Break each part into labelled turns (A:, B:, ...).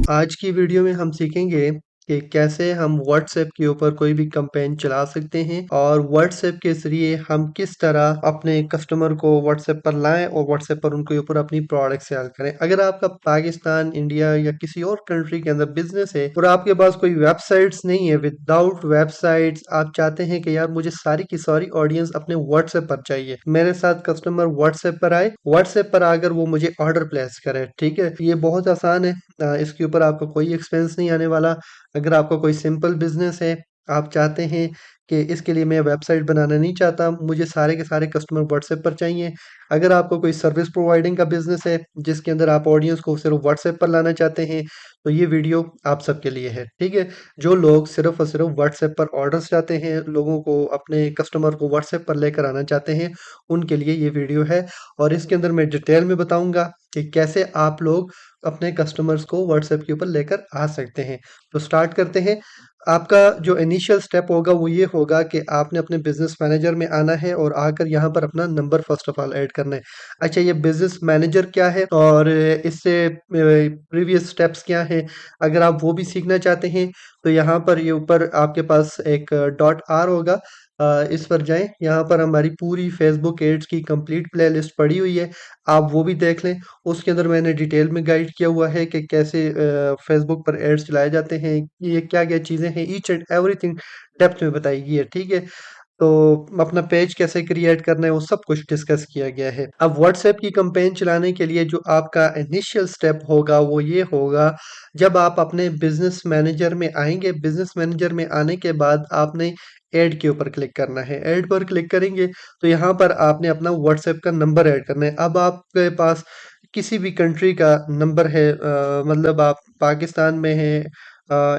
A: आज की वीडियो में हम सीखेंगे कि कैसे हम व्हाट्सएप के ऊपर कोई भी कैंपेन चला सकते हैं और व्हाट्सएप के ज़रिए हम किस तरह अपने कस्टमर को व्हाट्सएप पर लाएं और व्हाट्सएप पर उनके ऊपर अपनी प्रोडक्ट सेल करें। अगर आपका पाकिस्तान, इंडिया या किसी और कंट्री के अंदर बिजनेस है और आपके पास कोई वेबसाइट्स नहीं है, विदाउट वेबसाइट्स आप चाहते हैं कि यार मुझे सारी की सारी ऑडियंस अपने व्हाट्सएप पर चाहिए, मेरे साथ कस्टमर व्हाट्सएप पर आए, व्हाट्सएप पर आकर वो मुझे ऑर्डर प्लेस करे। ठीक है, ये बहुत आसान है। इसके ऊपर आपको कोई एक्सपेंस नहीं आने वाला। अगर आपका कोई सिंपल बिजनेस है, आप चाहते हैं कि इसके लिए मैं वेबसाइट बनाना नहीं चाहता, मुझे सारे के सारे कस्टमर व्हाट्सएप पर चाहिए। अगर आपको कोई सर्विस प्रोवाइडिंग का बिजनेस है जिसके अंदर आप ऑडियंस को सिर्फ व्हाट्सएप पर लाना चाहते हैं, तो ये वीडियो आप सबके लिए है। ठीक है, जो लोग सिर्फ और सिर्फ व्हाट्सएप पर ऑर्डर्स चाहते हैं, लोगों को अपने कस्टमर को व्हाट्सएप पर लेकर आना चाहते हैं, उनके लिए ये वीडियो है। और इसके अंदर मैं डिटेल में बताऊंगा कि कैसे आप लोग अपने कस्टमर्स को व्हाट्सएप के ऊपर लेकर आ सकते हैं। तो स्टार्ट करते हैं। आपका जो इनिशियल स्टेप होगा वो ये होगा कि आपने अपने बिजनेस मैनेजर में आना है और आकर यहाँ पर अपना number first of all add करना है। अच्छा, ये बिजनेस मैनेजर क्या है और इससे प्रीवियस स्टेप्स क्या है, अगर आप वो भी सीखना चाहते हैं तो यहाँ पर ये ऊपर आपके पास एक डॉट आर होगा। इस पर जाएं, यहाँ पर हमारी पूरी फेसबुक एड्स की कंप्लीट प्लेलिस्ट पड़ी हुई है, आप वो भी देख लें। उसके अंदर मैंने डिटेल में गाइड किया हुआ है कि कैसे फेसबुक पर एड्स चलाए जाते हैं, ये क्या-क्या चीज़ें हैं, ईच एंड एवरीथिंग डेप्थ में बताई गई है। ठीक है? तो अपना पेज कैसे क्रिएट करना है वो सब कुछ डिस्कस किया गया है। अब व्हाट्सएप की कैंपेन चलाने के लिए जो आपका इनिशियल स्टेप होगा वो ये होगा, जब आप अपने बिजनेस मैनेजर में आएंगे, बिजनेस मैनेजर में आने के बाद आपने ऐड के ऊपर क्लिक करना है। ऐड पर क्लिक करेंगे तो यहाँ पर आपने अपना व्हाट्सएप का नंबर ऐड करना है। अब आपके पास किसी भी कंट्री का नंबर है, मतलब आप पाकिस्तान में हैं,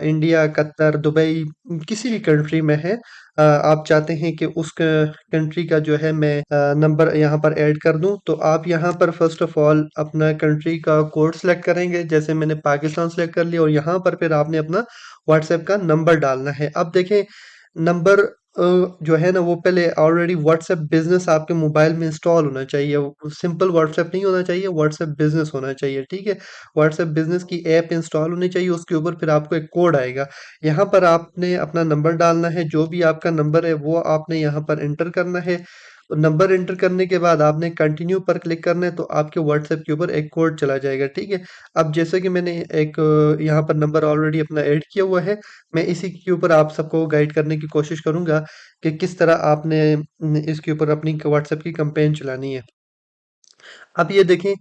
A: इंडिया, कतर, दुबई, किसी भी कंट्री में है, आप चाहते हैं कि उस कंट्री का जो है मैं नंबर यहाँ पर ऐड कर दूं, तो आप यहाँ पर फर्स्ट ऑफ ऑल अपना कंट्री का कोड सेलेक्ट करेंगे। जैसे मैंने पाकिस्तान सेलेक्ट कर लिया और यहाँ पर फिर आपने अपना व्हाट्सएप का नंबर डालना है। अब देखें, नंबर जो है ना वो पहले ऑलरेडी व्हाट्सएप बिजनेस आपके मोबाइल में इंस्टॉल होना चाहिए। सिंपल व्हाट्सएप नहीं होना चाहिए, व्हाट्सएप बिजनेस होना चाहिए। ठीक है, व्हाट्सएप बिजनेस की ऐप इंस्टॉल होनी चाहिए, उसके ऊपर फिर आपको एक कोड आएगा। यहाँ पर आपने अपना नंबर डालना है, जो भी आपका नंबर है वो आपने यहाँ पर एंटर करना है। नंबर एंटर करने के बाद आपने कंटिन्यू पर क्लिक करना है, तो आपके व्हाट्सएप के ऊपर एक कोड चला जाएगा। ठीक है, अब जैसे कि मैंने एक यहाँ पर नंबर ऑलरेडी अपना ऐड किया हुआ है, मैं इसी के ऊपर आप सबको गाइड करने की कोशिश करूंगा कि किस तरह आपने इसके ऊपर अपनी व्हाट्सएप की कैंपेन चलानी है। अब ये देखें,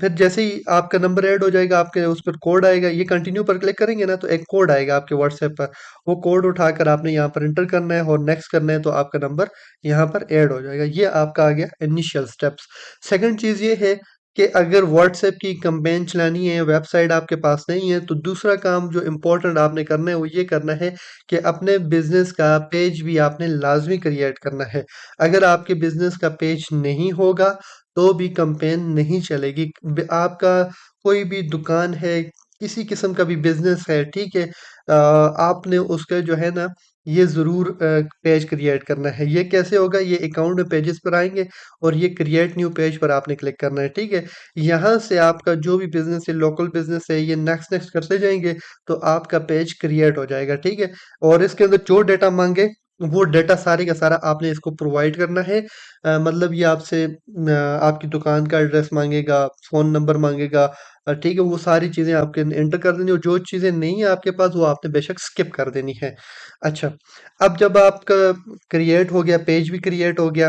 A: फिर जैसे ही आपका नंबर ऐड हो जाएगा, आपके उस पर कोड आएगा, ये कंटिन्यू पर क्लिक करेंगे ना तो एक कोड आएगा आपके व्हाट्सएप पर, वो कोड उठाकर आपने यहाँ पर एंटर करना है और नेक्स्ट करना है, तो आपका नंबर यहाँ पर ऐड हो जाएगा। ये आपका आ गया इनिशियल स्टेप्स। सेकंड चीज़ ये है कि अगर व्हाट्सएप की कैंपेन चलानी है, वेबसाइट आपके पास नहीं है, तो दूसरा काम जो इम्पोर्टेंट आपने करना है वो ये करना है कि अपने बिजनेस का पेज भी आपने लाजमी क्रिएट करना है। अगर आपके बिजनेस का पेज नहीं होगा तो भी कैंपेन नहीं चलेगी। आपका कोई भी दुकान है, किसी किस्म का भी बिजनेस है, ठीक है, आपने उसका जो है ना ये ज़रूर पेज क्रिएट करना है। ये कैसे होगा, ये अकाउंट में पेजेस पर आएंगे और ये क्रिएट न्यू पेज पर आपने क्लिक करना है। ठीक है, यहाँ से आपका जो भी बिजनेस है, लोकल बिजनेस है, ये नेक्स्ट नेक्स्ट करते जाएंगे तो आपका पेज क्रिएट हो जाएगा। ठीक है, और इसके अंदर जो डेटा मांगे वो डेटा सारे का सारा आपने इसको प्रोवाइड करना है। मतलब ये आपसे आपकी दुकान का एड्रेस मांगेगा, फ़ोन नंबर मांगेगा, ठीक है, वो सारी चीज़ें आपके एंटर कर देनी और जो चीज़ें नहीं है आपके पास वो आपने बेशक स्किप कर देनी है। अच्छा, अब जब आपका क्रिएट हो गया, पेज भी क्रिएट हो गया,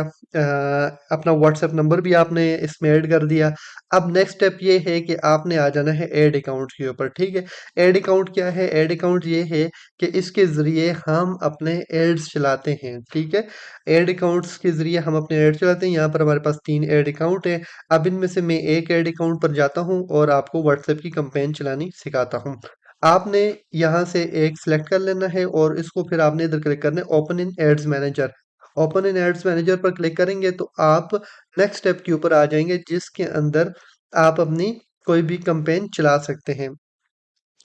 A: अपना व्हाट्सएप नंबर भी आपने इसमें ऐड कर दिया, अब नेक्स्ट स्टेप ये है कि आपने आ जाना है ऐड अकाउंट के ऊपर। ठीक है, ऐड अकाउंट क्या है? ऐड अकाउंट ये है कि इसके ज़रिए हम अपने एड्स चलाते हैं। ठीक है, ऐड अकाउंट्स के ज़रिए हम अपने ऐड चलाते हैं। यहाँ पर हमारे पास 3 ऐड अकाउंट हैं। अब इनमें से मैं एक ऐड अकाउंट पर जाता हूँ और आपको व्हाट्सएप की कैंपेन चलानी सिखाता हूँ। आपने यहाँ से एक सेलेक्ट कर लेना है और इसको फिर आपने इधर क्लिक करना है open in ads manager. Open in ads manager पर क्लिक करेंगे तो आप नेक्स्ट स्टेप के ऊपर आ जाएंगे, जिसके अंदर आप अपनी कोई भी कैंपेन चला सकते हैं।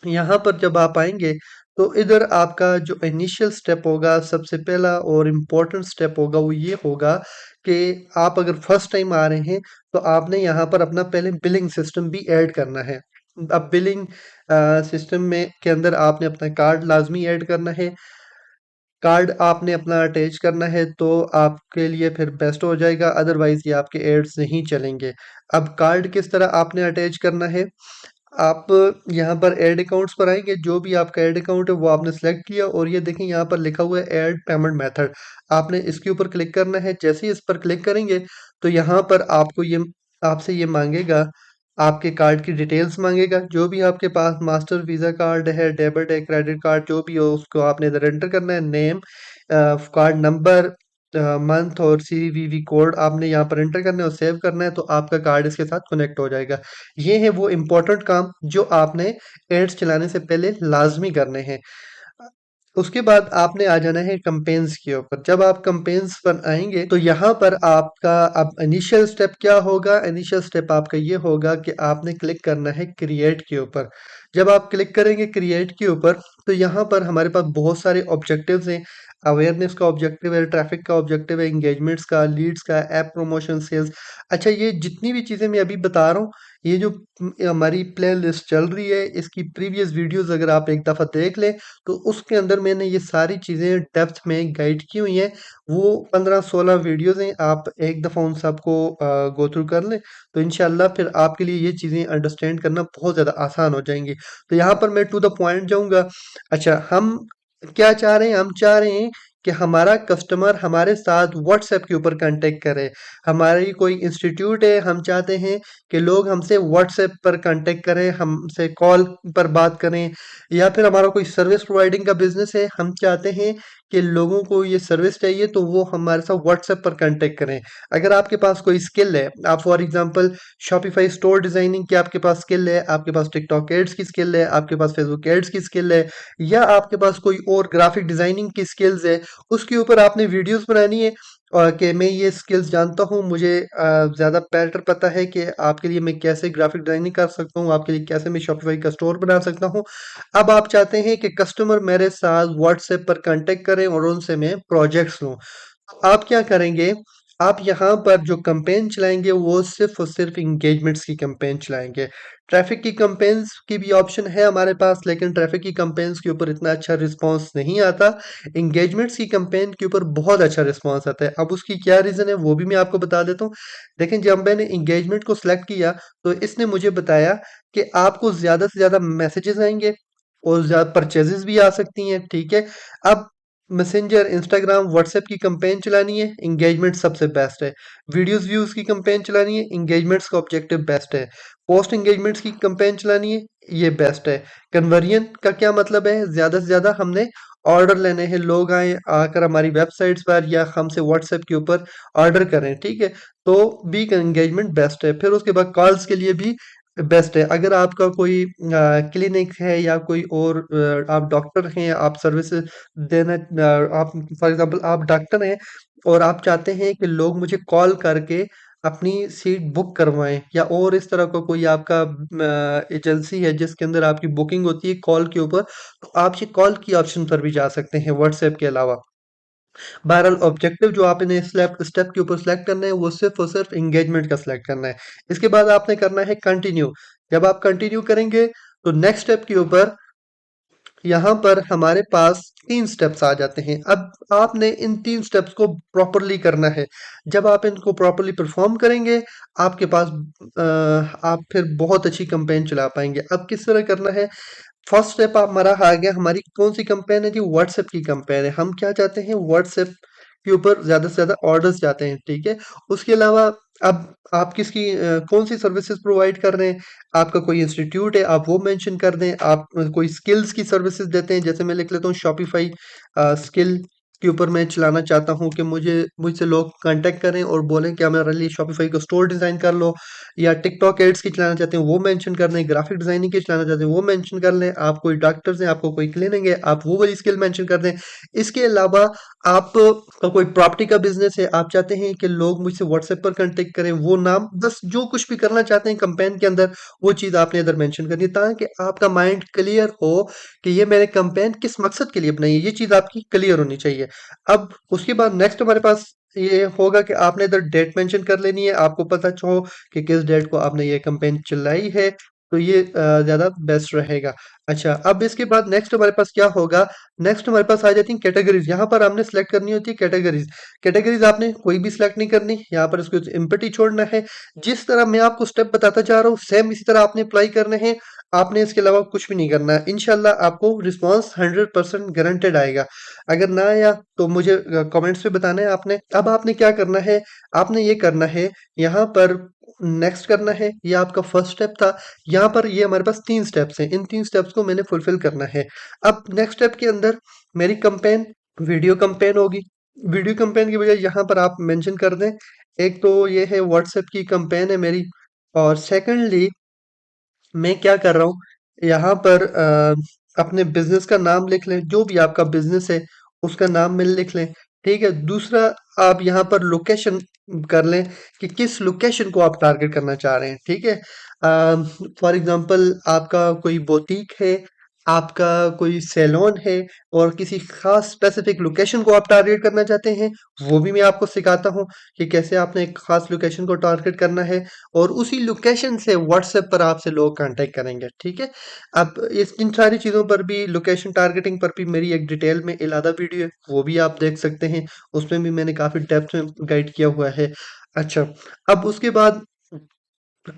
A: यहाँ पर जब आप आएँगे तो इधर आपका जो इनिशियल स्टेप होगा, सबसे पहला और इम्पोर्टेंट स्टेप होगा वो ये होगा कि आप अगर फर्स्ट टाइम आ रहे हैं तो आपने यहाँ पर अपना पहले बिलिंग सिस्टम भी ऐड करना है। अब बिलिंग सिस्टम में के अंदर आपने अपना कार्ड लाज़मी ऐड करना है। कार्ड आपने अपना अटैच करना है तो आपके लिए फिर बेस्ट हो जाएगा, अदरवाइज़ ये आपके एड्स नहीं चलेंगे। अब कार्ड किस तरह आपने अटैच करना है, आप यहाँ पर ऐड अकाउंट्स पर आएँगे, जो भी आपका ऐड अकाउंट है वो आपने सेलेक्ट किया और ये देखें यहाँ पर लिखा हुआ है ऐड पेमेंट मेथड। आपने इसके ऊपर क्लिक करना है, जैसे ही इस पर क्लिक करेंगे तो यहाँ पर आपको ये आपसे ये माँगेगा, आपके कार्ड की डिटेल्स माँगेगा, जो भी आपके पास मास्टर वीज़ा कार्ड है, डेबिट है, क्रेडिट कार्ड जो भी हो उसको आपने इधर एंटर करना है, नेम कार्ड नंबर मंथ और सीवीवी कोड आपने यहाँ पर एंटर करना है और सेव करना है तो आपका कार्ड इसके साथ कनेक्ट हो जाएगा। ये है वो इम्पोर्टेंट काम जो आपने एड्स चलाने से पहले लाज़मी करने हैं। उसके बाद आपने आ जाना है कैंपेन्स के ऊपर। जब आप कैंपेन्स पर आएँगे तो यहाँ पर आपका अब इनिशियल स्टेप क्या होगा? इनिशियल स्टेप आपका ये होगा कि आपने क्लिक करना है क्रिएट के ऊपर। जब आप क्लिक करेंगे क्रिएट के ऊपर तो यहाँ पर हमारे पास बहुत सारे ऑब्जेक्टिव्स हैं। अवेयरनेस का ऑब्जेक्टिव है, ट्रैफिक का ऑब्जेक्टिव है, एंगेजमेंट्स का, लीड्स का, ऐप प्रमोशन, सेल्स। अच्छा, ये जितनी भी चीज़ें मैं अभी बता रहा हूँ, ये जो हमारी प्लेलिस्ट चल रही है, इसकी प्रीवियस वीडियोज़ अगर आप एक दफ़ा देख लें तो उसके अंदर मैंने ये सारी चीज़ें डेप्थ में गाइड की हुई हैं। वो 15-16 वीडियोज़ हैं, आप एक दफ़ा उन सबको गो थ्रू कर लें, तो इंशाअल्लाह फिर आपके लिए ये चीज़ें अंडरस्टैंड करना बहुत ज़्यादा आसान हो जाएँगी। तो यहाँ पर मैं टू द पॉइंट जाऊँगा। अच्छा, हम क्या चाह रहे हैं? हम चाह रहे हैं कि हमारा कस्टमर हमारे साथ व्हाट्सएप के ऊपर कांटेक्ट करे। हमारी कोई इंस्टीट्यूट है, हम चाहते हैं कि लोग हमसे व्हाट्सएप पर कांटेक्ट करें, हमसे कॉल पर बात करें, या फिर हमारा कोई सर्विस प्रोवाइडिंग का बिजनेस है, हम चाहते हैं कि लोगों को ये सर्विस चाहिए तो वो हमारे साथ व्हाट्सएप पर कांटेक्ट करें। अगर आपके पास कोई स्किल है, आप for example Shopify store designing की आपके पास स्किल है, आपके पास टिकटॉक एड्स की स्किल है, आपके पास फेसबुक एड्स की स्किल है, या आपके पास कोई और ग्राफिक डिजाइनिंग की स्किल्स है, उसके ऊपर आपने वीडियोस बनानी है और कि मैं ये स्किल्स जानता हूँ, मुझे ज़्यादा बेटर पता है कि आपके लिए मैं कैसे ग्राफिक डिजाइनिंग कर सकता हूँ, आपके लिए कैसे मैं शॉपिफाई का स्टोर बना सकता हूँ। अब आप चाहते हैं कि कस्टमर मेरे साथ व्हाट्सएप पर कांटेक्ट करें और उनसे मैं प्रोजेक्ट्स लूँ। आप क्या करेंगे? आप यहाँ पर जो कैंपेन चलाएँगे वो सिर्फ़ और सिर्फ़ एंगेजमेंट्स की कैंपेन चलाएँगे। ट्रैफ़िक की कैंपेन्स की भी ऑप्शन है हमारे पास, लेकिन ट्रैफ़िक की कैंपेन्स के ऊपर इतना अच्छा रिस्पॉन्स नहीं आता। एंगेजमेंट्स की कैंपेन के ऊपर बहुत अच्छा रिस्पॉन्स आता है। अब उसकी क्या रीज़न है वो भी मैं आपको बता देता हूँ। देखें, जब मैंने एंगेजमेंट को सिलेक्ट किया तो इसने मुझे बताया कि आपको ज़्यादा से ज़्यादा मैसेजेस आएँगे और ज़्यादा परचेज़ेज़ भी आ सकती हैं, ठीक है? अब मैसेंजर, इंस्टाग्राम, व्हाट्सएप की कैंपेन चलानी है, एंगेजमेंट सबसे बेस्ट है। वीडियोज़ व्यूज़ की कैंपेन चलानी है, एंगेजमेंट्स का ऑब्जेक्टिव बेस्ट है। पोस्ट एंगेजमेंट्स की कैंपेन चलानी है, ये बेस्ट है। कन्वर्जन का क्या मतलब है? ज़्यादा से ज़्यादा हमने ऑर्डर लेने हैं, लोग आएँ, आकर हमारी वेबसाइट्स पर या हमसे व्हाट्सएप के ऊपर ऑर्डर करें, ठीक है? तो भी एंगेजमेंट बेस्ट है। फिर उसके बाद कॉल्स के लिए भी बेस्ट है। अगर आपका कोई क्लिनिक है या कोई और आप डॉक्टर हैं, आप सर्विसेज़ देना आप फॉर एग्ज़ाम्पल आप डॉक्टर हैं और आप चाहते हैं कि लोग मुझे कॉल करके अपनी सीट बुक करवाएँ, या और इस तरह का कोई आपका एजेंसी है जिसके अंदर आपकी बुकिंग होती है कॉल के ऊपर, तो आप ये कॉल की ऑप्शन पर भी जा सकते हैं व्हाट्सएप के अलावा। बहरहाल ऑब्जेक्टिव जो आपने स्टेप स्टेप के ऊपर सेलेक्ट करना है वो सिर्फ़ और सिर्फ़ एंगेजमेंट का सेलेक्ट करना है। इसके बाद आपने करना है कंटिन्यू। जब आप कंटिन्यू करेंगे तो नेक्स्ट स्टेप के ऊपर यहाँ पर हमारे पास 3 स्टेप्स आ जाते हैं। अब आपने इन 3 स्टेप्स को प्रॉपर्ली करना है। जब आप इनको प्रॉपर्ली परफ़ॉर्म करेंगे, आपके पास आप फिर बहुत अच्छी कैंपेन चला पाएँगे। अब किस तरह करना है? फर्स्ट स्टेप आप हमारा आ गया, हमारी कौन-सी कैंपेन है जी? व्हाट्सएप की कैंपेन है। हम क्या चाहते हैं? व्हाट्सएप के ऊपर ज़्यादा से ज़्यादा ऑर्डर्स चाहते हैं, ठीक है? उसके अलावा अब आप किसकी कौन-सी सर्विसेज़ प्रोवाइड कर रहे हैं? आपका कोई इंस्टीट्यूट है, आप वो मेंशन कर दें। आप कोई स्किल्स की सर्विसेज़ देते हैं, जैसे मैं लिख लेता हूँ शॉपिफ़ाई स्किल के ऊपर मैं चलाना चाहता हूँ कि मुझसे लोग कॉन्टैक्ट करें और बोलें कि हमारे लिए शॉपिफ़ाई का स्टोर डिज़ाइन कर लो, या टिकटॉक एड्स की चलाना चाहते हैं वो मेंशन कर दें, ग्राफिक डिज़ाइनिंग की चलाना चाहते हैं वो मेंशन कर लें, आप कोई डॉक्टर्स हैं, आपको कोई क्लिनिक है, आप वो वाली स्किल मेंशन कर दें। इसके अलावा आप का कोई प्रॉपर्टी का बिज़नेस है, आप चाहते हैं कि लोग मुझसे व्हाट्सएप पर कॉन्टैक्ट करें, वो नाम बस जो कुछ भी करना चाहते हैं कैंपेन के अंदर, वो चीज़ आपने इधर मेंशन करनी है ताकि आपका माइंड क्लियर हो कि ये मैंने कैंपेन किस मकसद के लिए बनाई है, ये चीज़ आपकी क्लियर होनी चाहिए। अब उसके बाद नेक्स्ट हमारे पास ये होगा कि आपने इधर डेट मेंशन कर लेनी है, आपको पता हो कि किस डेट को आपने ये कैंपेन चलाई है। तो ये ज़्यादा बेस्ट रहेगा। अच्छा, अब इसके बाद नेक्स्ट हमारे पास क्या होगा, नेक्स्ट हमारे पास आ जाती है कैटेगरीज़। यहाँ पर हमने सेलेक्ट करनी होती है कैटेगरीज़। कैटेगरीज़ आपने कोई भी सेलेक्ट नहीं करनी, यहाँ पर इसको एम्प्टी छोड़ना है। जिस तरह मैं आपको स्टेप बताता जा रहा हूँ, सेम इसी तरह आपने अप्लाई करने हैं। आपने इसके अलावा कुछ भी नहीं करना है। इंशाल्लाह आपको रिस्पॉन्स 100% गारंटेड आएगा। अगर ना आया तो मुझे कमेंट्स में बताना है आपने। अब आपने क्या करना है, आपने ये करना है, यहाँ पर नेक्स्ट करना है। ये आपका फर्स्ट स्टेप था। यहाँ पर ये हमारे पास 3 स्टेप्स हैं। इन 3 स्टेप्स को मैंने फुलफ़िल करना है। अब नेक्स्ट स्टेप के अंदर मेरी कैम्पेन वीडियो कैम्पेन होगी। वीडियो कैम्पेन की बजाय यहाँ पर आप मेंशन कर दें, एक तो ये है व्हाट्सएप की कैम्पेन है मेरी, और सेकंडली मैं क्या कर रहा हूँ, यहाँ पर अपने बिज़नेस का नाम लिख लें, जो भी आपका बिज़नेस है, उसका नाम में लिख लें, ठीक है? दूसरा, आप यहाँ पर लोकेशन कर लें कि किस लोकेशन को आप टारगेट करना चाह रहे हैं, ठीक है? फॉर एग्ज़ाम्पल आपका कोई बुटीक है, आपका कोई सैलून है और किसी ख़ास स्पेसिफ़िक लोकेशन को आप टारगेट करना चाहते हैं, वो भी मैं आपको सिखाता हूँ कि कैसे आपने एक ख़ास लोकेशन को टारगेट करना है। और उसी लोकेशन से व्हाट्सएप पर आपसे लोग कांटेक्ट करेंगे, ठीक है? अब इस इन सारी चीज़ों पर भी, लोकेशन टारगेटिंग पर भी मेरी एक डिटेल में इलादा वीडियो है, वो भी आप देख सकते हैं। उसमें भी मैंने काफ़ी डेप्थ में गाइड किया हुआ है। अच्छा, अब उसके बाद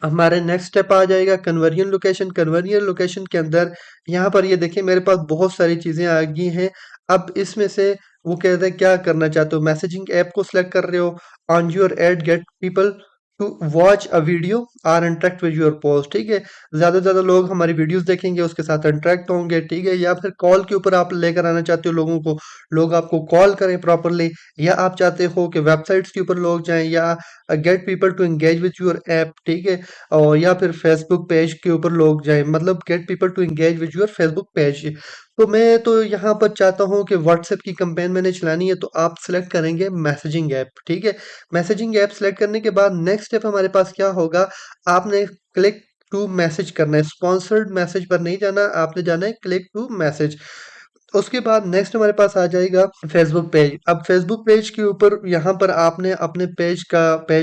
A: हमारे नेक्स्ट स्टेप आ जाएगा कन्वर्जन लोकेशन। कन्वर्जन लोकेशन के अंदर यहाँ पर ये देखिए मेरे पास बहुत सारी चीज़ें आ गई हैं। अब इसमें से वो कहते हैं क्या करना चाहते हो, मैसेजिंग ऐप को सिलेक्ट कर रहे हो, on your ad get people to watch a video or interact with your post, ठीक है? ज़्यादा से ज़्यादा लोग हमारी वीडियोस देखेंगे, उसके साथ इंटरेक्ट होंगे, ठीक है? या फिर कॉल के ऊपर आप लेकर आना चाहते हो लोगों को, लोग आपको कॉल करें प्रॉपरली, या आप चाहते हो कि वेबसाइट्स के ऊपर लोग जाएं, या get people to engage with your app, ठीक है? और या फिर फेसबुक पेज के ऊपर लोग जाएं, मतलब get people to engage with your Facebook page. तो मैं तो यहाँ पर चाहता हूँ कि व्हाट्सएप की कैंपेन मैंने चलानी है, तो आप सिलेक्ट करेंगे मैसेजिंग ऐप, ठीक है? मैसेजिंग ऐप सिलेक्ट करने के बाद नेक्स्ट स्टेप हमारे पास क्या होगा, आपने क्लिक टू मैसेज करना है। स्पॉन्सर्ड मैसेज पर नहीं जाना, आपने जाना है क्लिक टू मैसेज। उसके बाद नेक्स्ट हमारे पास आ जाएगा फेसबुक पेज। अब फेसबुक पेज के ऊपर यहाँ पर आपने अपने पेज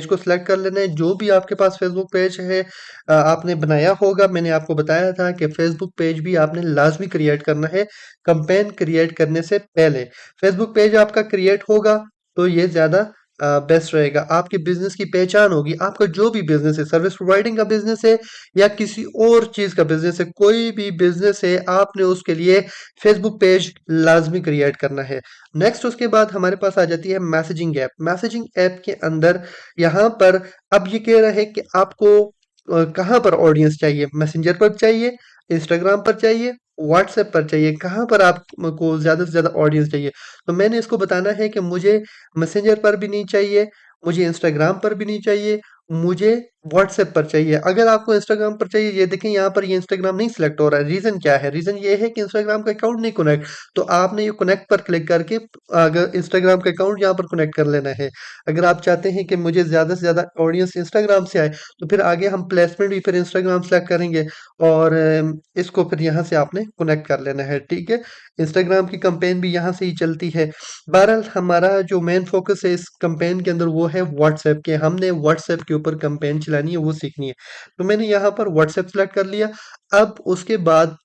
A: को सिलेक्ट कर लेना है, जो भी आपके पास फेसबुक पेज है आपने बनाया होगा। मैंने आपको बताया था कि फेसबुक पेज भी आपने लाजमी क्रिएट करना है कैंपेन क्रिएट करने से पहले। फेसबुक पेज आपका क्रिएट होगा तो ये ज़्यादा बेस्ट रहेगा। आपके बिजनेस की पहचान होगी। आपका जो भी बिजनेस है, सर्विस प्रोवाइडिंग का बिजनेस है या किसी और चीज़ का बिजनेस है, कोई भी बिजनेस है, आपने उसके लिए फेसबुक पेज लाजमी क्रिएट करना है। नेक्स्ट उसके बाद हमारे पास आ जाती है मैसेजिंग ऐप। मैसेजिंग ऐप के अंदर यहाँ पर अब ये कह रहा है कि आपको कहाँ पर ऑडियंस चाहिए, मैसेंजर पर चाहिए, इंस्टाग्राम पर चाहिए, व्हाट्सएप पर चाहिए, कहाँ पर आपको ज़्यादा से ज़्यादा ऑडियंस चाहिए। तो मैंने इसको बताना है कि मुझे मैसेंजर पर भी नहीं चाहिए, मुझे इंस्टाग्राम पर भी नहीं चाहिए, मुझे व्हाट्सएप पर चाहिए। अगर आपको इंस्टाग्राम पर चाहिए, ये देखें यहाँ पर ये इंस्टाग्राम नहीं सिलेक्ट हो रहा है। रीज़न क्या है? रीज़न ये है कि इंस्टाग्राम का अकाउंट नहीं कनेक्ट। तो आपने ये कनेक्ट पर क्लिक करके अगर इंस्टाग्राम का अकाउंट यहाँ पर कनेक्ट कर लेना है। अगर आप चाहते हैं कि मुझे ज़्यादा से ज़्यादा ऑडियंस इंस्टाग्राम से आए, तो फिर आगे हम प्लेसमेंट भी फिर इंस्टाग्राम सेलेक्ट करेंगे, और इसको फिर यहाँ से आपने कनेक्ट कर लेना है, ठीक है? इंस्टाग्राम की कैंपेन भी यहाँ से ही चलती है। बहरहाल हमारा जो मेन फोकस है इस कैंपेन के अंदर वो है व्हाट्सएप के। हमने व्हाट्सएप के ऊपर कैंपेन चलानी है, वो सीखनी है। तो मैंने यहाँ पर व्हाट्सएप सेलेक्ट कर लिया। अब उसके बाद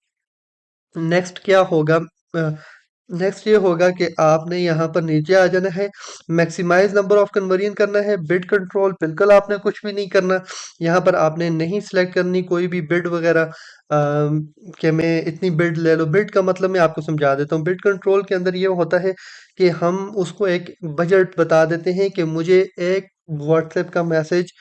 A: नेक्स्ट क्या होगा, नेक्स्ट ये होगा कि आपने यहाँ पर नीचे आ जाना है, मैक्सिमाइज नंबर ऑफ कन्वर्जन करना है। बिड कंट्रोल बिल्कुल आपने कुछ भी नहीं करना। यहाँ पर आपने नहीं सिलेक्ट करनी कोई भी बिड वगैरह, कि मैं इतनी बिड ले लो। बिड का मतलब मैं आपको समझा देता हूँ। बिड कंट्रोल के अंदर ये होता है कि हम उसको एक बजट बता देते हैं कि मुझे एक व्हाट्सएप का मैसेज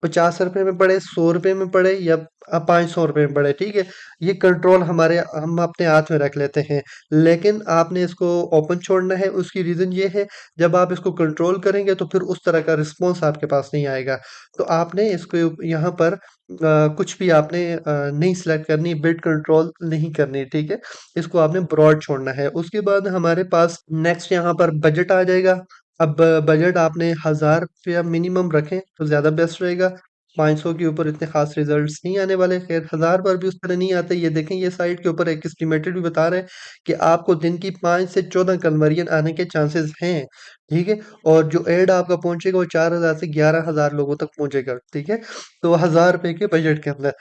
A: 50 रुपए में पड़े, 100 रुपए में पड़े, या 500 रुपए में पड़े, ठीक है? ये कंट्रोल हम अपने हाथ में रख लेते हैं। लेकिन आपने इसको ओपन छोड़ना है। उसकी रीज़न ये है, जब आप इसको कंट्रोल करेंगे तो फिर उस तरह का रिस्पॉन्स आपके पास नहीं आएगा। तो आपने इसको यहाँ पर कुछ भी आपने नहीं सिलेक्ट करनी, बिड कंट्रोल नहीं करनी, ठीक है? इसको आपने ब्रॉड छोड़ना है। उसके बाद हमारे पास नेक्स्ट यहाँ पर बजट आ जाएगा। अब बजट आपने 1000 रुपया मिनिमम रखें तो ज़्यादा बेस्ट रहेगा। 500 के ऊपर इतने खास रिजल्ट्स नहीं आने वाले। खैर 1000 पर भी उस तरह नहीं आते। ये देखें, ये साइट के ऊपर एक एस्टिमेटेड भी बता रहे हैं कि आपको दिन की 5 से 14 कन्वर्जन आने के चांसेस हैं, ठीक है? और जो एड आपका पहुंचेगा वो 4000 से 11000 लोगों तक पहुंचेगा, ठीक है? तो 1000 रुपए के बजट के अंदर।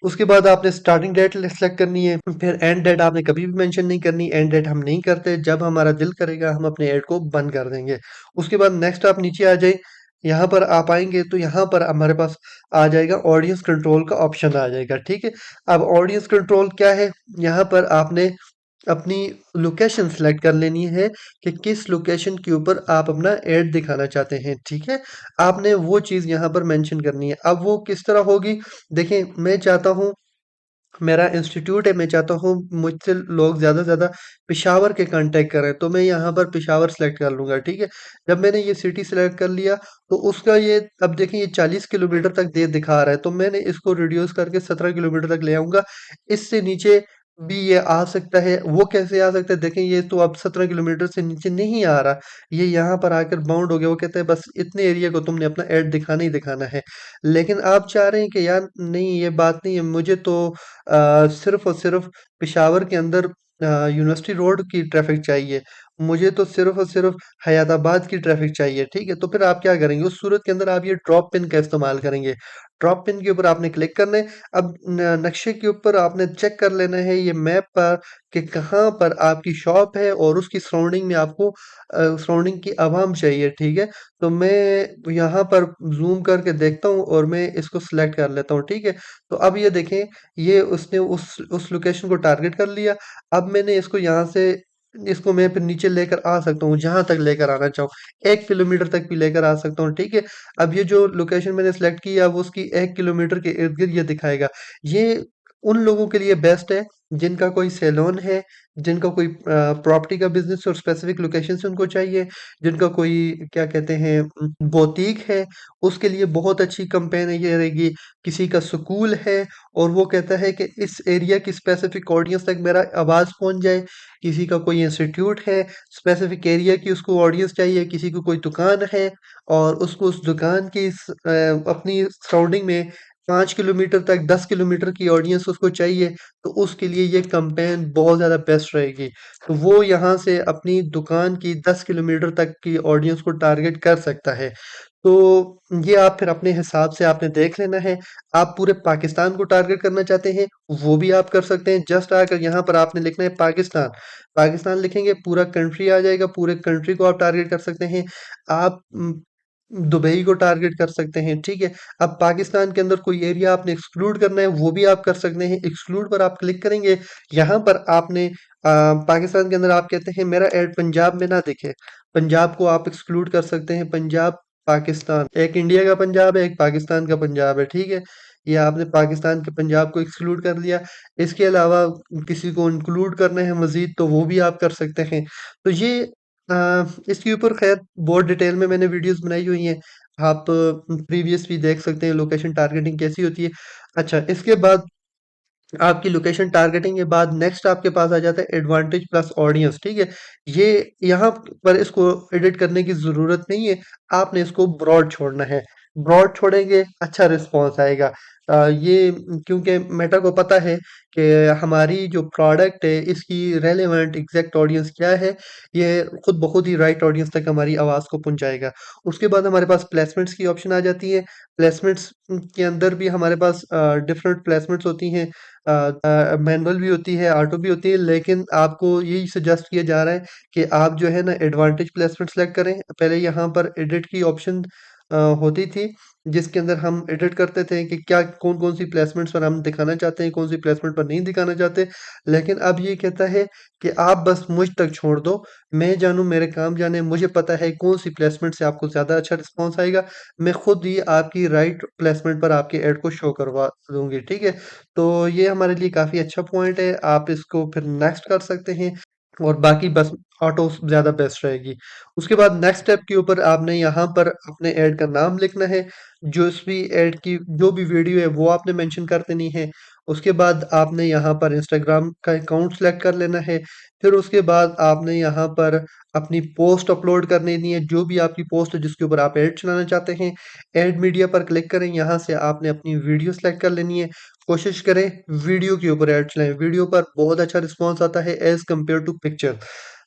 A: उसके बाद आपने स्टार्टिंग डेट सेलेक्ट करनी है, फिर एंड डेट आपने कभी भी मेंशन नहीं करनी। एंड डेट हम नहीं करते, जब हमारा दिल करेगा हम अपने ऐड को बंद कर देंगे। उसके बाद नेक्स्ट आप नीचे आ जाए, यहाँ पर आप आएंगे तो यहाँ पर हमारे पास आ जाएगा ऑडियंस कंट्रोल का ऑप्शन आ जाएगा, ठीक है। अब ऑडियंस कंट्रोल क्या है, यहाँ पर आपने अपनी लोकेशन सेलेक्ट कर लेनी है कि किस लोकेशन के ऊपर आप अपना ऐड दिखाना चाहते हैं, ठीक है। आपने वो चीज़ यहाँ पर मेंशन करनी है। अब वो किस तरह होगी, देखें, मैं चाहता हूँ, मेरा इंस्टीट्यूट है, मैं चाहता हूँ मुझसे लोग ज़्यादा से ज़्यादा पेशावर के कांटेक्ट करें, तो मैं यहाँ पर पेशावर सेलेक्ट कर लूँगा, ठीक है। जब मैंने ये सिटी सेलेक्ट कर लिया तो उसका ये, अब देखें, ये 40 किलोमीटर तक दे दिखा रहा है, तो मैंने इसको रिड्यूस करके 17 किलोमीटर तक ले आऊँगा। इससे नीचे भी ये आ सकता है। वो कैसे आ सकता है, देखें, ये तो अब 17 किलोमीटर से नीचे नहीं आ रहा, ये यहाँ पर आकर बाउंड हो गया। वो कहते हैं बस इतने एरिया को तुमने अपना ऐड दिखाना ही दिखाना है। लेकिन आप चाह रहे हैं कि यार नहीं, ये बात नहीं है, मुझे तो सिर्फ़ और सिर्फ़ पेशावर के अंदर यूनिवर्सिटी रोड की ट्रैफ़िक चाहिए। मुझे तो सिर्फ़ और सिर्फ़ हयाताबाद की ट्रैफ़िक चाहिए, ठीक है? तो फिर आप क्या करेंगे, उस सूरत के अंदर आप ये ड्रॉप पिन का इस्तेमाल करेंगे। ड्रॉप पिन के ऊपर आपने क्लिक करना है। अब न नक्शे के ऊपर आपने चेक कर लेना है ये मैप पर कि कहाँ पर आपकी शॉप है और उसकी सराउंडिंग में आपको सराउंडिंग की आवाम चाहिए, ठीक है? तो मैं यहाँ पर ज़ूम करके देखता हूँ और मैं इसको सिलेक्ट कर लेता हूँ, ठीक है? तो अब ये देखें, ये उसने उस लोकेशन को टारगेट कर लिया। अब मैंने इसको यहाँ से, इसको मैं फिर नीचे लेकर आ सकता हूँ, जहाँ तक लेकर आना चाहूँ। 1 किलोमीटर तक भी लेकर आ सकता हूँ, ठीक है? अब ये जो लोकेशन मैंने सेलेक्ट की है, अब उसकी 1 किलोमीटर के इर्द-गिर्द ये दिखाएगा। ये उन लोगों के लिए बेस्ट है, जिनका कोई सैलून है, जिनका कोई प्रॉपर्टी का बिज़नेस और स्पेसिफिक लोकेशन से उनको चाहिए, जिनका कोई क्या कहते हैं बुटीक है, उसके लिए बहुत अच्छी कैंपेन है ये रहेगी। किसी का स्कूल है और वो कहता है कि इस एरिया की स्पेसिफिक ऑडियंस तक मेरा आवाज़ पहुँच जाए। किसी का कोई इंस्टीट्यूट है, स्पेसिफिक एरिया की उसको ऑडियंस चाहिए। किसी को कोई दुकान है और उसको उस दुकान की अपनी सराउंडिंग में 5 किलोमीटर तक, 10 किलोमीटर की ऑडियंस उसको चाहिए, तो उसके लिए ये कैंपेन बहुत ज़्यादा बेस्ट रहेगी। तो वो यहाँ से अपनी दुकान की 10 किलोमीटर तक की ऑडियंस को टारगेट कर सकता है। तो ये आप फिर अपने हिसाब से आपने देख लेना है। आप पूरे पाकिस्तान को टारगेट करना चाहते हैं, वो भी आप कर सकते हैं। जस्ट आकर यहाँ पर आपने लिखना है पाकिस्तान। पाकिस्तान लिखेंगे, पूरा कंट्री आ जाएगा, पूरे कंट्री को आप टारगेट कर सकते हैं। आप दुबई को टारगेट कर सकते हैं, ठीक है। अब पाकिस्तान के अंदर कोई एरिया आपने एक्सक्लूड करना है, वो भी आप कर सकते हैं। एक्सक्लूड पर आप क्लिक करेंगे, यहाँ पर आपने पाकिस्तान के अंदर आप कहते हैं मेरा ऐड पंजाब में ना दिखे, पंजाब को आप एक्सक्लूड कर सकते हैं। पंजाब, पाकिस्तान, एक इंडिया का पंजाब है, एक पाकिस्तान का पंजाब है, ठीक है। ये आपने पाकिस्तान के पंजाब को एक्सक्लूड कर लिया। इसके अलावा किसी को इंक्लूड करना है मज़ीद, तो वो भी आप कर सकते हैं। तो ये इसके ऊपर ख़ैर बहुत डिटेल में मैंने वीडियोज़ बनाई हुई हैं। आप प्रीवियस भी देख सकते हैं लोकेशन टारगेटिंग कैसी होती है। अच्छा, इसके बाद आपकी लोकेशन टारगेटिंग के बाद नेक्स्ट आपके पास आ जाता है एडवांटेज प्लस ऑडियंस, ठीक है। ये यहाँ पर इसको एडिट करने की ज़रूरत नहीं है, आपने इसको ब्रॉड छोड़ना है। ब्रॉड छोड़ेंगे, अच्छा रिस्पॉन्स आएगा। ये क्योंकि मेटा को पता है कि हमारी जो प्रोडक्ट है इसकी रेलेवेंट एग्जैक्ट ऑडियंस क्या है, ये खुद ब खुद ही राइट ऑडियंस तक हमारी आवाज़ को पहुँचाएगा। उसके बाद हमारे पास प्लेसमेंट्स की ऑप्शन आ जाती है। प्लेसमेंट्स के अंदर भी हमारे पास डिफरेंट प्लेसमेंट्स होती हैं। मैनुअल भी होती है, ऑटो भी होती है, लेकिन आपको यही सजेस्ट किया जा रहा है कि आप जो है ना एडवांटेज प्लेसमेंट सेलेक्ट करें। पहले यहाँ पर एडिट की ऑप्शन होती थी, जिसके अंदर हम एडिट करते थे कि क्या कौन-कौन सी प्लेसमेंट्स पर हम दिखाना चाहते हैं, कौन सी प्लेसमेंट पर नहीं दिखाना चाहते। लेकिन अब ये कहता है कि आप बस मुझ तक छोड़ दो, मैं जानूँ, मेरे काम जाने, मुझे पता है कौन सी प्लेसमेंट से आपको ज़्यादा अच्छा रिस्पॉन्स आएगा। मैं खुद ही आपकी राइट प्लेसमेंट पर आपके ऐड को शो करवा दूँगी, ठीक है। तो ये हमारे लिए काफ़ी अच्छा पॉइंट है, आप इसको फिर नेक्स्ट कर सकते हैं और बाकी बस ऑटो ज़्यादा बेस्ट रहेगी। उसके बाद नेक्स्ट स्टेप के ऊपर आपने यहाँ पर अपने ऐड का नाम लिखना है, जिस भी ऐड की जो भी वीडियो है वो आपने मेंशन कर देनी है। उसके बाद आपने यहाँ पर इंस्टाग्राम का अकाउंट सेलेक्ट कर लेना है। फिर उसके बाद आपने यहाँ पर अपनी पोस्ट अपलोड कर देनी है, जो भी आपकी पोस्ट है जिसके ऊपर आप ऐड चलाना चाहते हैं। ऐड मीडिया पर क्लिक करें, यहाँ से आपने अपनी वीडियो सेलेक्ट कर लेनी है। कोशिश करें वीडियो के ऊपर ऐड चलाएँ, वीडियो पर बहुत अच्छा रिस्पॉन्स आता है as compare to picture.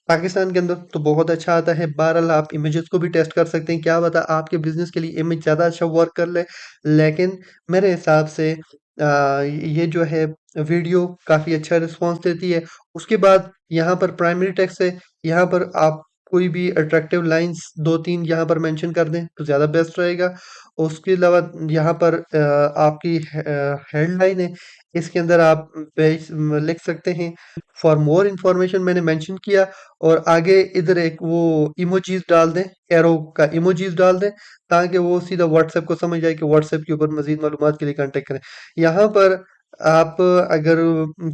A: Pakistan के अंदर तो बहुत अच्छा आता है। बहरहाल आप इमेजेस को भी टेस्ट कर सकते हैं, क्या पता आपके बिज़नेस के लिए इमेज ज़्यादा अच्छा वर्क कर ले। लेकिन मेरे हिसाब से ये जो है वीडियो काफ़ी अच्छा रिस्पॉन्स देती है। उसके बाद यहाँ पर प्राइमरी टेक्स्ट है, यहाँ पर आप कोई भी अट्रैक्टिव लाइन्स 2-3 यहाँ पर मेंशन कर दें तो ज़्यादा बेस्ट रहेगा। उसके अलावा यहाँ पर आपकी हेडलाइन है, इसके अंदर आप लिख सकते हैं फॉर मोर इन्फॉर्मेशन मैंने मेंशन किया, और आगे इधर एक वो इमोजीज़ डाल दें, एरो का इमोजीज़ डाल दें, ताकि वो सीधा व्हाट्सएप को समझ जाए कि व्हाट्सएप के ऊपर मज़ीद मालूमात के लिए कॉन्टैक्ट करें। यहाँ पर आप अगर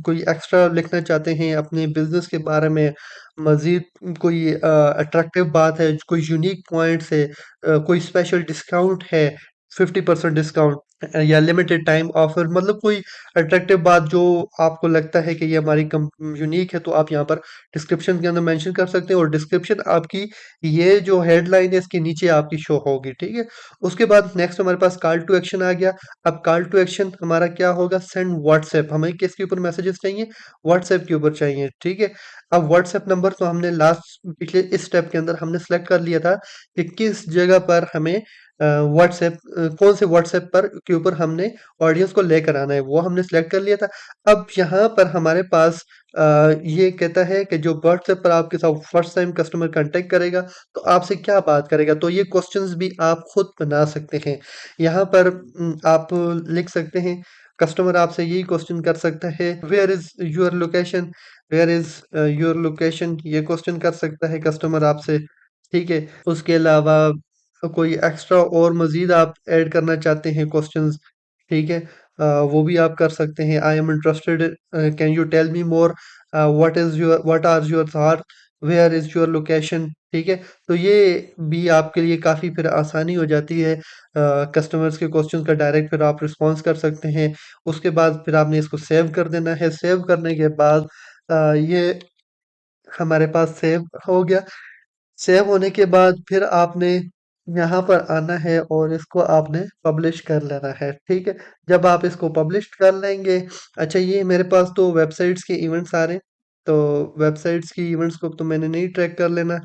A: कोई एक्स्ट्रा लिखना चाहते हैं अपने बिज़नेस के बारे में, मज़ीद कोई अट्रैक्टिव बात है, कोई यूनिक पॉइंट्स है, कोई स्पेशल डिस्काउंट है, 50% डिस्काउंट या लिमिटेड टाइम ऑफर, मतलब कोई अट्रैक्टिव बात जो आपको लगता है कि ये हमारी कम यूनिक है, तो आप यहाँ पर डिस्क्रिप्शन के अंदर मेंशन कर सकते हैं, और डिस्क्रिप्शन आपकी ये जो हेडलाइन है इसके नीचे आपकी शो होगी, ठीक है। उसके बाद नेक्स्ट हमारे पास कॉल टू एक्शन आ गया। अब कॉल टू एक्शन हमारा क्या होगा, सेंड व्हाट्सएप, हमें किसके ऊपर मैसेजेस चाहिए, व्हाट्सएप के ऊपर चाहिए, ठीक है। अब व्हाट्सएप नंबर तो हमने लास्ट पिछले इस स्टेप के अंदर हमने सेलेक्ट कर लिया था कि किस जगह पर हमें व्हाट्सएप कौन से व्हाट्सएप पर के ऊपर हमने ऑडियंस को लेकर आना है, वो हमने सेलेक्ट कर लिया था। अब यहाँ पर हमारे पास ये कहता है कि जो व्हाट्सएप पर आपके साथ फर्स्ट टाइम कस्टमर कांटेक्ट करेगा तो आपसे क्या बात करेगा, तो ये क्वेश्चंस भी आप खुद बना सकते हैं। यहाँ पर आप लिख सकते हैं, कस्टमर आपसे यही क्वेश्चन कर सकता है, where is your location, where is your location, ये क्वेश्चन कर सकता है कस्टमर आपसे, ठीक है। उसके अलावा कोई एक्स्ट्रा और मज़ीद आप ऐड करना चाहते हैं क्वेश्चंस, ठीक है, वो भी आप कर सकते हैं। I am interested, can you tell me more, what are your thought, where is your location, ठीक है। तो ये भी आपके लिए काफ़ी फिर आसानी हो जाती है, कस्टमर्स के क्वेश्चंस का डायरेक्ट फिर आप रिस्पॉन्स कर सकते हैं। उसके बाद फिर आपने इसको सेव कर देना है, सेव करने के बाद ये हमारे पास सेव हो गया। सेव होने के बाद फिर आपने यहाँ पर आना है और इसको आपने पब्लिश कर लेना है, ठीक है। जब आप इसको पब्लिश कर लेंगे, अच्छा ये मेरे पास तो वेबसाइट्स के इवेंट्स आ रहे हैं, तो वेबसाइट्स की इवेंट्स को तो मैंने नहीं ट्रैक कर लेना,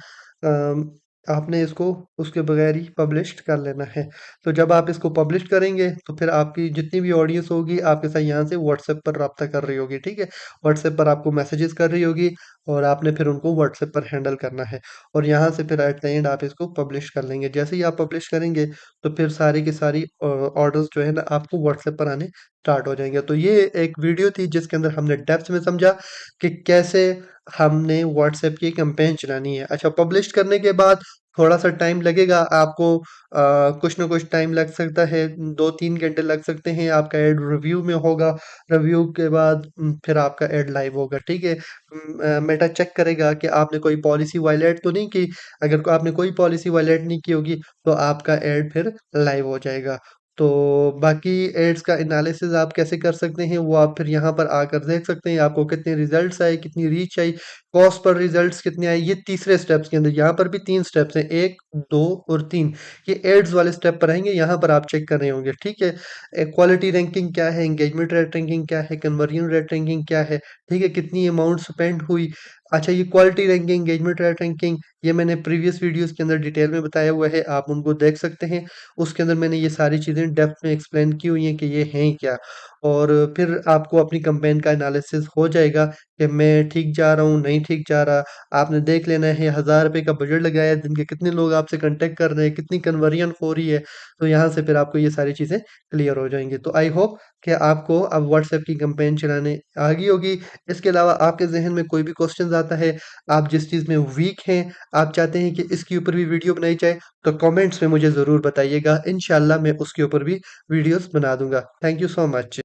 A: आपने इसको उसके बगैर ही पब्लिश कर लेना है। तो जब आप इसको पब्लिश करेंगे तो फिर आपकी जितनी भी ऑडियंस होगी आपके साथ यहाँ से व्हाट्सएप पर रब्ता कर रही होगी, ठीक है। व्हाट्सएप पर आपको मैसेजेस कर रही होगी और आपने फिर उनको व्हाट्सएप पर हैंडल करना है, और यहाँ से फिर एट द एंड आप इसको पब्लिश कर लेंगे। जैसे ही आप पब्लिश करेंगे तो फिर सारी की सारी ऑर्डर्स जो है ना आपको व्हाट्सएप पर आने स्टार्ट हो जाएंगे। तो ये एक वीडियो थी जिसके अंदर हमने डेप्थ में समझा कि कैसे हमने व्हाट्सएप की कैंपेन चलानी है। अच्छा, पब्लिश करने के बाद थोड़ा सा टाइम लगेगा आपको, कुछ ना कुछ टाइम लग सकता है, 2-3 घंटे लग सकते हैं, आपका ऐड रिव्यू में होगा, रिव्यू के बाद फिर आपका ऐड लाइव होगा, ठीक है। मेटा चेक करेगा कि आपने कोई पॉलिसी वायलेट तो नहीं की, अगर आपने कोई पॉलिसी वायलेट नहीं की होगी तो आपका ऐड फिर लाइव हो जाएगा। तो बाकी एड्स का एनालिसिस आप कैसे कर सकते हैं वो आप फिर यहाँ पर आकर देख सकते हैं, आपको कितने रिजल्ट्स आए, कितनी reach I, cost per results कितने आए, ये तीसरे स्टेप्स के अंदर। यहाँ पर भी 3 स्टेप्स हैं, 1, 2 और 3, ये एड्स वाले स्टेप पर आएंगे, यहाँ पर आप चेक कर रहे होंगे, ठीक है। क्वालिटी रैंकिंग क्या है, एंगेजमेंट रेट रैंकिंग क्या है, कन्वर्जन रेट रैंकिंग क्या है, ठीक है, कितनी अमाउंट स्पेंड हुई। अच्छा, ये quality ranking, engagement rate ranking, ये मैंने प्रीवियस वीडियोस के अंदर डिटेल में बताया हुआ है, आप उनको देख सकते हैं। उसके अंदर मैंने ये सारी चीज़ें डेप्थ में एक्सप्लेन की हुई हैं कि ये हैं क्या, और फिर आपको अपनी कैंपेन का एनालिसिस हो जाएगा कि मैं ठीक जा रहा हूँ, नहीं ठीक जा रहा। आपने देख लेना है, ₹1000 का बजट लगाया है, दिन के कितने लोग आपसे कॉन्टैक्ट कर रहे हैं, कितनी कन्वर्जन हो रही है, तो यहाँ से फिर आपको ये सारी चीज़ें क्लियर हो जाएँगी। तो आई होप कि आपको अब व्हाट्सएप की कैंपेन चलाने आ गई होगी। इसके अलावा आपके ज़हन में कोई भी क्वेश्चंस आता है, आप जिस चीज़ में वीक हैं, आप चाहते हैं कि इसके ऊपर भी वीडियो बनाई जाए, तो कमेंट्स में मुझे ज़रूर बताइएगा। इंशाअल्लाह मैं उसके ऊपर भी वीडियोज़ बना दूँगा। Thank you so much.